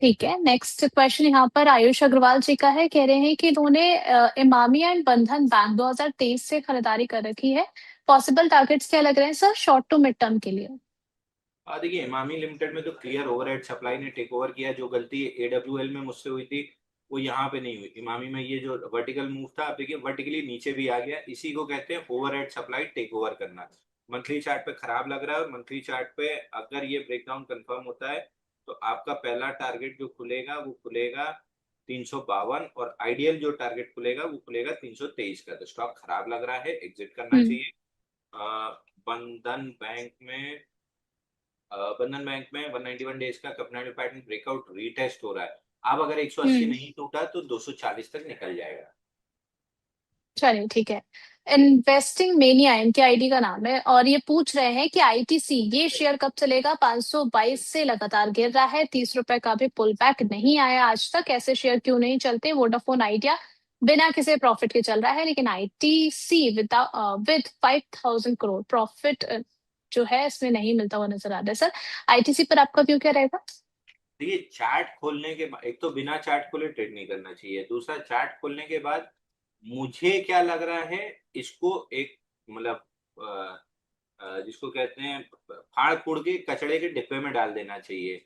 ठीक है, next question यहाँ पर आयुष अग्रवाल जी का है। कह रहे हैं कि इन्होंने इमामी एंड बंधन बैंक 2023 से खरीदारी कर रखी है। पॉसिबल टारगेट्स क्या लग रहे हैं sir short to mid term के लिए? देखिए, इमामी लिमिटेड में तो क्लियर ओवरहेड सप्लाई ने टेक ओवर किया। जो गलती एडब्ल्यूएल में मुझसे हुई थी वो यहाँ पे नहीं हुई। इमामी में ये जो वर्टिकल मूव था, आप देखिए वर्टिकली नीचे भी आ गया। इसी को कहते हैं ओवरहेड सप्लाई टेक ओवर करना। मंथली चार्ट पे खराब लग रहा है, और मंथली चार्ट पे अगर ये ब्रेकडाउन कंफर्म होता है तो आपका पहला टारगेट जो खुलेगा वो खुलेगा 352, और आइडियल जो टारगेट खुलेगा वो खुलेगा 323 का। तो स्टॉक खराब लग रहा है, एग्जिट करना हम्म। चाहिए। बंधन बैंक में बंधन बैंक में 191 डेज का कपनाडी पैटर्न ब्रेकआउट रीटेस्ट हो रहा है। अब अगर 180 हम्म। नहीं टूटा तो 240 तक निकल जाएगा। चलिए ठीक है। इन्वेस्टिंग मेनिया इनके आईडी का नाम है, और ये पूछ रहे हैं कि आईटीसी ये शेयर कब चलेगा? 522 से लगातार गिर रहा है, 30 रुपए का भी पुल बैक नहीं आया आज तक। ऐसे शेयर क्यों नहीं चलते? वोडाफोन आइडिया बिना किसी प्रॉफिट के चल रहा है, लेकिन आईटीसी विद 5,000 करोड़ प्रॉफिट जो है इसमें नहीं मिलता हुआ नजर आ रहा है। सर आईटीसी पर आपका व्यू क्या रहेगा? देखिए, चार्ट खोलने के बाद एक तो बिना चार्ट खोले ट्रेड नहीं करना चाहिए। दूसरा, चार्ट खोलने के बाद मुझे क्या लग रहा है, इसको एक मतलब जिसको कहते हैं फाड़ फूड़ के कचड़े के डिब्बे में डाल देना चाहिए।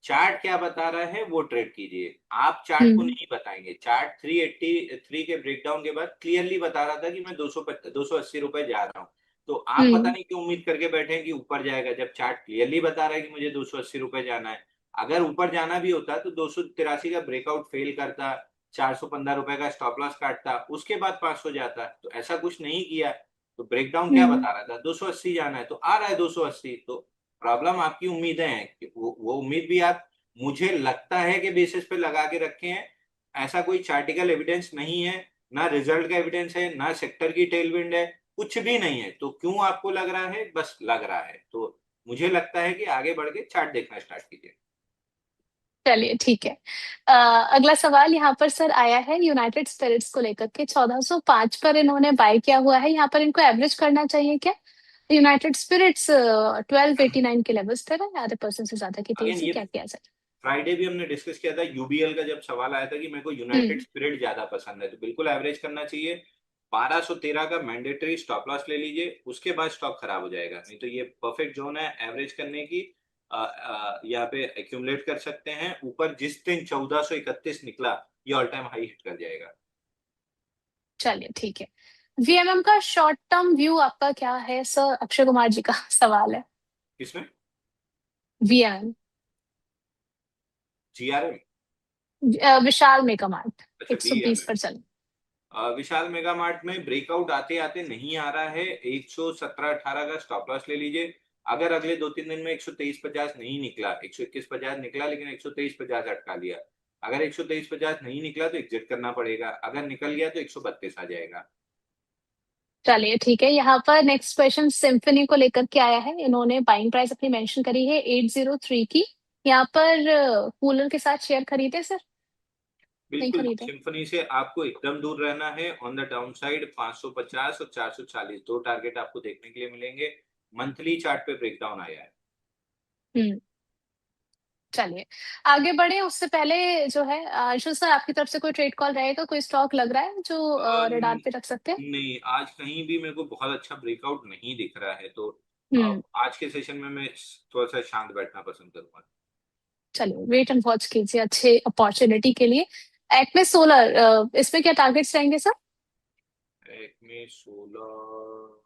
चार्ट क्या बता रहा है वो ट्रेड कीजिए। आप चार्ट को हम्म। नहीं बताएंगे। चार्ट 383 के ब्रेकडाउन के बाद क्लियरली बता रहा था कि मैं 280 रुपए जा रहा हूँ। तो आप पता हम्म। नहीं क्यों उम्मीद करके बैठे हैं कि ऊपर जाएगा, जब चार्ट क्लियरली बता रहा है कि मुझे 280 रुपए जाना है। अगर ऊपर जाना भी होता तो 283 का ब्रेकआउट फेल करता, 415 रुपए का स्टॉप लॉस काटता, उसके बाद 500 जाता। तो ऐसा कुछ नहीं किया। तो ब्रेकडाउन क्या हम्म। बता रहा था? 280 जाना है तो आ रहा है 280। तो प्रॉब्लम आपकी उम्मीदें हैं कि वो उम्मीद भी आप मुझे लगता है कि बेसिस पे लगा के रखे हैं। ऐसा कोई चार्टिकल एविडेंस नहीं है, ना रिजल्ट का एविडेंस है, ना सेक्टर की टेलविंड है, कुछ भी नहीं है। तो क्यों आपको लग रहा है? बस लग रहा है। तो मुझे लगता है कि आगे बढ़ के चार्ट देखना स्टार्ट कीजिए। चलिए ठीक है। अगला सवाल यहाँ पर सर आया है यूनाइटेड स्पिरिट्स को लेकर के। 1405 पर इन्होंने बाय किया हुआ है, यहाँ पर इनको एवरेज करना चाहिए क्या? यूनाइटेड स्पिरिट्स 1289 के लेवल्स पे है, आधे परसेंट से ज्यादा की अगेन, तेजी। ये क्या किया सर? फ्राइडे भी हमने डिस्कस किया था यूबीएल का, जब सवाल आया था कि मेरे को यूनाइटेड हम्म। स्पिरिट ज्यादा पसंद है, तो बिल्कुल एवरेज करना चाहिए। 1213 का मैंडेटरी स्टॉप लॉस ले लीजिए, उसके बाद स्टॉक खराब हो जाएगा। नहीं तो ये परफेक्ट जोन है एवरेज करने की। यहाँ पे एक्यूमुलेट कर सकते हैं। ऊपर जिस दिन 1431 निकला, ये ऑल टाइम हाई हिट कर जाएगा। चलिए ठीक है। वीएमएम का शॉर्ट टर्म व्यू आपका क्या है सर? अक्षय कुमार जी का सवाल है। किसमें? VMM GRM? विशाल मेगा मार्ट अच्छा, 120 वीएमएम। पर चल। विशाल मेगा मार्ट में ब्रेकआउट आते आते नहीं आ रहा है। 117-18 का स्टॉप लॉस ले लीजिए। अगर अगले 2-3 दिन में 123.50 नहीं निकला, 121.50 निकला लेकिन 123.50 अटका लिया। अगर 123.50 नहीं निकला तो एग्जिट करना पड़ेगा। अगर निकल गया तो 132 आ जाएगा। चलिए ठीक है। यहाँ पर नेक्स्ट क्वेश्चन सिम्फनी को लेकर के आया है। इन्होंने बाइंग प्राइस अपनी मेंशन करी है 803 की। यहाँ पर कूलर के साथ शेयर खरीदे सर? नहीं बिल्कुल, खरीदे? सिंफनी से आपको एकदम दूर रहना है। ऑन द डाउन साइड 550 और 440 दो टारगेट आपको देखने के लिए मिलेंगे। मंथली चार्ट पे ब्रेकडाउन आया है। हम्म। चलिए आगे बढ़े उससे पहले जो है अंशुल सर आपकी तरफ से कोई ट्रेड कॉल रहेगा? कोई स्टॉक लग रहा है जो रडार पे रख सकते हैं? नहीं, आज कहीं भी मेरे को बहुत अच्छा ब्रेकआउट नहीं दिख रहा है। तो हम्म। आज के सेशन में मैं थोड़ा सा शांत बैठना पसंद करूंगा। चलिए वेट एंड वॉच कीजिए अच्छे अपॉर्चुनिटी के लिए। एक्मे सोलर इसमें क्या टारगेट्स रहेंगे sir? Acme solar.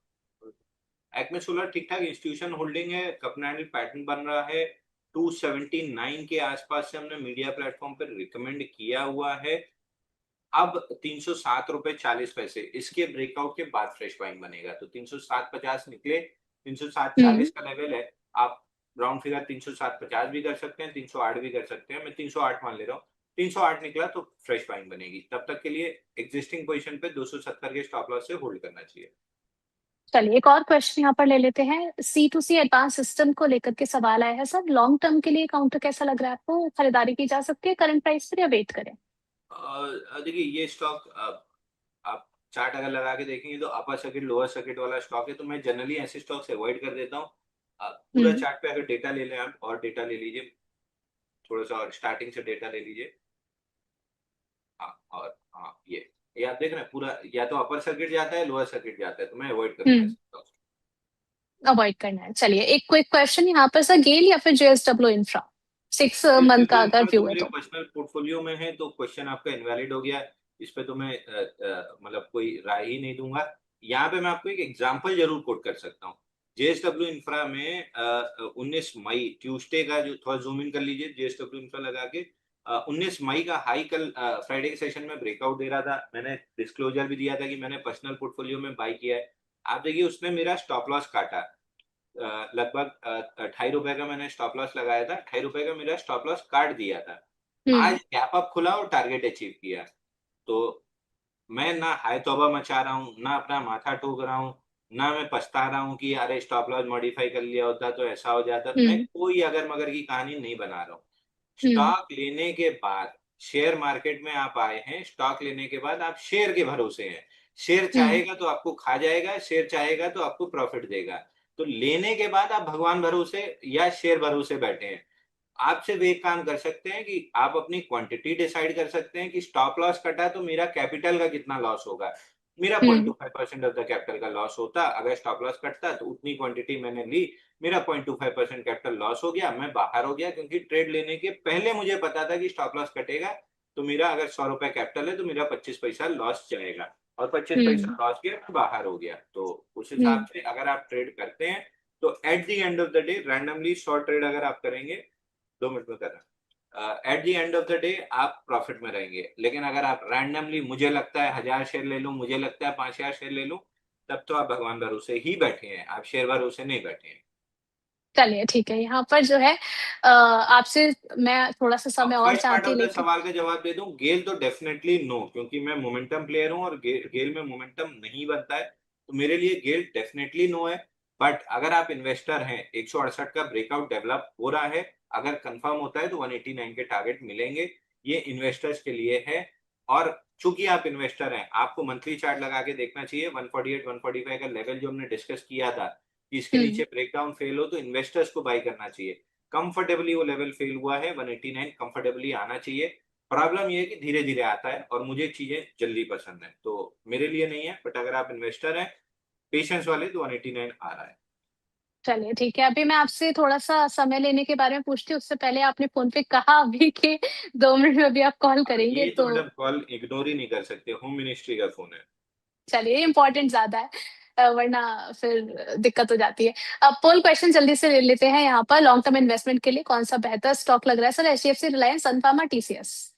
Acme solar ठीक ठाक इंस्टीट्यूशन होल्डिंग है। कपनैंडल पैटर्न बन रहा है। 279 के आसपास से हमने मीडिया प्लेटफॉर्म पर रिकमेंड किया हुआ है। अब 307 रुपए 40 पैसे, इसके ब्रेकआउट के बाद फ्रेश बाइंग बनेगा। तो 307.50 निकले, 307.40 हम्म। का लेवल है। आप राउंड फिगर 307.50 भी कर सकते हैं, 308 भी कर सकते हैं। मैं 308 मान ले रहा हूँ। 308 निकला तो फ्रेश बाइंग बनेगी। तब तक के लिए एग्जिस्टिंग पोजीशन पे 270 के स्टॉप लॉस से होल्ड करना चाहिए। चलिए एक और क्वेश्चन यहाँ पर ले लेते हैं। सी टू सी एडवांस सिस्टम को लेकर के सवाल आया है सर। लॉन्ग टर्म के लिए काउंटर कैसा लग रहा है आपको? खरीदारी की जा सकती है करंट प्राइस पर या वेट करें? देखिए, ये स्टॉक आप चार्ट अगर लगा के देखेंगे तो अपर सर्किट लोअर सर्किट वाला स्टॉक है। तो मैं जनरली ऐसे स्टॉक से अवॉइड कर देता हूँ। पूरा हम्म। चार्ट पे अगर डेटा ले लें आप, और डेटा ले लीजिए, थोड़ा सा और स्टार्टिंग से डेटा ले लीजिए। हाँ, और हाँ ये आप देख रहे हैं पूरा, या तो अपर सर्किट जाता है लोअर सर्किट जाता है, तो मैं अवॉइड करूंगा हम्म। इसको। अवॉइड करना है। चलिए एक क्विक क्वेश्चन यहाँ पर सर, गेल या फिर जेएसडब्ल्यू इंफ्रा, 6 मंथ का अगर व्यू है मेरे तो। पर्सनल पोर्टफोलियो में है, तो क्वेश्चन आपका इनवैलिड हो गया। इस पे तो मैं मतलब कोई राय ही नहीं दूंगा। यहाँ पे मैं आपको एक एग्जांपल जरूर कोट कर सकता हूँ। जेएसडब्ल्यू इंफ्रा में 19 मई ट्यूसडे का, जो थोड़ा जूम इन कर लीजिए जेएसडब्ल्यू इंफ्रा लगा के, 19 मई का हाई कल फ्राइडे के सेशन में ब्रेकआउट दे रहा था। मैंने डिस्क्लोजर भी दिया था कि मैंने पर्सनल पोर्टफोलियो में बाई किया है। आप देखिए उसने मेरा स्टॉप लॉस काटा। लगभग ₹2.5 का मैंने स्टॉप लॉस लगाया था, ₹2.5 का मेरा स्टॉप लॉस काट दिया था। आज हम्म। गैप अप खुला और टारगेट अचीव किया। तो मैं ना हाय तौबा मचा रहा हूँ, ना अपना माथा ठोक रहा हूँ, ना मैं पछता रहा हूँ कि अरे स्टॉप लॉस मॉडिफाई कर लिया होता तो ऐसा हो जाता। मैं हम्म। कोई अगर मगर की कहानी नहीं बना रहा हूँ। हम्म। स्टॉक लेने के बाद, शेयर मार्केट में आप आए हैं, स्टॉक लेने के बाद आप शेयर के भरोसे हैं। शेयर हम्म। चाहेगा तो आपको खा जाएगा, शेयर चाहेगा तो आपको प्रॉफिट देगा। तो लेने के बाद आप भगवान भरोसे या शेयर भरोसे बैठे हैं। आप सिर्फ एक काम कर सकते हैं कि आप अपनी क्वांटिटी डिसाइड कर सकते हैं कि स्टॉप लॉस कटा तो मेरा कैपिटल का कितना लॉस होगा। मेरा point two hmm. Five percent of the capital का लॉस होता, अगर स्टॉप लॉस कटता तो उतनी क्वांटिटी मैंने ली, मेरा 0.25% कैपिटल लॉस हो गया, मैं बाहर हो गया। क्योंकि ट्रेड लेने के पहले मुझे पता था कि स्टॉप लॉस कटेगा, तो मेरा अगर 100 रुपए कैपिटल है तो मेरा 25 पैसा लॉस जाएगा, और 25 पैसा हम्म। लॉस गया, मैं बाहर हो गया। तो उस हिसाब हम्म। से अगर आप ट्रेड करते हैं तो at the end of the day randomly short trade अगर आप करेंगे, 2 मिनट में कर रहा हूँ, at the end of the day आप प्रॉफिट में रहेंगे। लेकिन अगर आप रैंडमली, मुझे लगता है 1000 शेयर ले लूं, मुझे लगता है 5000 शेयर ले लूं, तब तो आप भगवान भरोसे ही बैठे हैं, आप शेयर भरोसे नहीं बैठे हैं। चलिए ठीक है, यहाँ पर जो है आपसे मैं थोड़ा सा अब समय और फर्स्ट पार्ट चाहती ऑफ द लेकिन। सवाल का जवाब दे दूं, गेल तो डेफिनेटली नो, क्योंकि मैं मोमेंटम प्लेयर हूं और गेल में मोमेंटम नहीं बनता है, तो मेरे लिए गेल डेफिनेटली नो है। बट अगर आप इन्वेस्टर हैं, 168 का ब्रेकआउट डेवलप हो रहा है, अगर कंफर्म होता है तो 189 के टारगेट मिलेंगे। ये इन्वेस्टर्स के लिए है। और चूंकि आप इन्वेस्टर हैं, आपको मंथली चार्ट लगा के देखना चाहिए। 148 145 का लेवल जो हमने डिस्कस किया था कि इसके हम्म। नीचे ब्रेकडाउन फेल हो तो इन्वेस्टर्स को बाई करना चाहिए। कंफर्टेबली वो लेवल फेल हुआ है, 189 कंफर्टेबली आना चाहिए। प्रॉब्लम ये है कि धीरे धीरे आता है और मुझे चीजें जल्दी पसंद है, तो मेरे लिए नहीं है। बट अगर आप इन्वेस्टर हैं, पेशेंस वाले, तो 189 आ रहा है। चलिए ठीक है, अभी मैं आपसे थोड़ा सा समय लेने के बारे में पूछती हूँ। उससे पहले आपने फोन पे कहा अभी कि 2 मिनट में अभी आप कॉल करेंगे, ये तो तो मतलब कॉल इग्नोर ही नहीं कर सकते, होम मिनिस्ट्री का फोन है। चलिए इम्पोर्टेंट ज्यादा है, वरना फिर दिक्कत हो जाती है। अब पोल क्वेश्चन जल्दी से ले लेते हैं। यहाँ पर लॉन्ग टर्म इन्वेस्टमेंट के लिए कौन सा बेहतर स्टॉक लग रहा है सर, एचडीएफसी, रिलायंस, सन फार्मा, टीसीएस?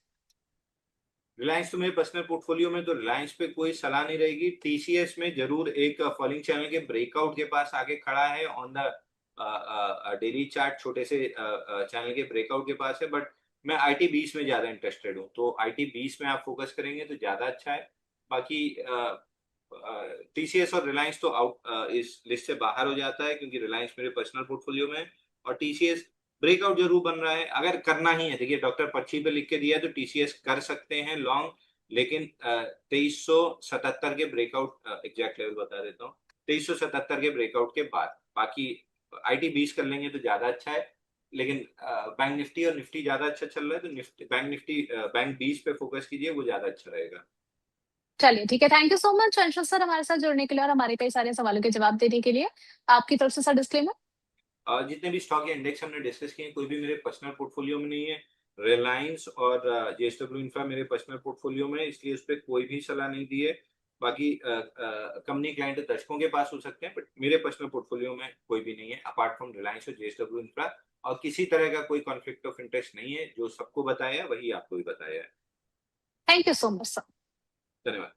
रिलायंस तो मेरे पर्सनल पोर्टफोलियो में, तो रिलायंस पे कोई सलाह नहीं रहेगी। टीसीएस में जरूर एक फॉलिंग चैनल के ब्रेकआउट के पास आके खड़ा है, ऑन द डेली चार्ट छोटे से चैनल के ब्रेकआउट के पास है। बट मैं IT 20 में ज्यादा इंटरेस्टेड हूँ, तो IT 20 में आप फोकस करेंगे तो ज्यादा अच्छा है। बाकी टीसीएस और रिलायंस तो आउट, इस लिस्ट से बाहर हो जाता है, क्योंकि रिलायंस मेरे पर्सनल पोर्टफोलियो में है। और टीसीएस ब्रेकआउट जरूर बन रहा है, अगर करना ही है। देखिए डॉक्टर पर्ची पे लिख के दिया है तो टीसीएस कर सकते हैं लॉन्ग। लेकिन 2377 के ब्रेकआउट, एग्जैक्ट लेवल बता देता हूँ, 2377 के ब्रेकआउट के बाद। बाकी IT 20 कर लेंगे तो ज्यादा अच्छा है। लेकिन बैंक निफ्टी और निफ्टी ज्यादा अच्छा चल रहा है, तो निफ्टी बैंक 20 पे फोकस कीजिए, वो ज्यादा अच्छा रहेगा। चलिए ठीक है, thank you so much Anshul sir हमारे साथ जुड़ने के लिए और हमारे कई सारे सवालों के जवाब देने के लिए। आपकी तरफ से सर डिस्क्लेमर। जितने भी स्टॉक या इंडेक्स हमने डिस्कस किए कोई भी मेरे पर्सनल पोर्टफोलियो में नहीं है। रिलायंस और जेएसडब्ल्यू इंफ्रा मेरे पर्सनल पोर्टफोलियो में है, इसलिए उस पर कोई भी सलाह नहीं दी है। बाकी कंपनी क्लाइंट दर्शकों के पास हो सकते हैं, बट मेरे पर्सनल पोर्टफोलियो में कोई भी नहीं है अपार्ट फ्रॉम रिलायंस और जेएसडब्ल्यू इंफ्रा। और किसी तरह का कोई कॉन्फ्लिक्ट ऑफ इंटरेस्ट नहीं है, जो सबको बताया है वही आपको भी बताया है। Thank you so much sir. धन्यवाद।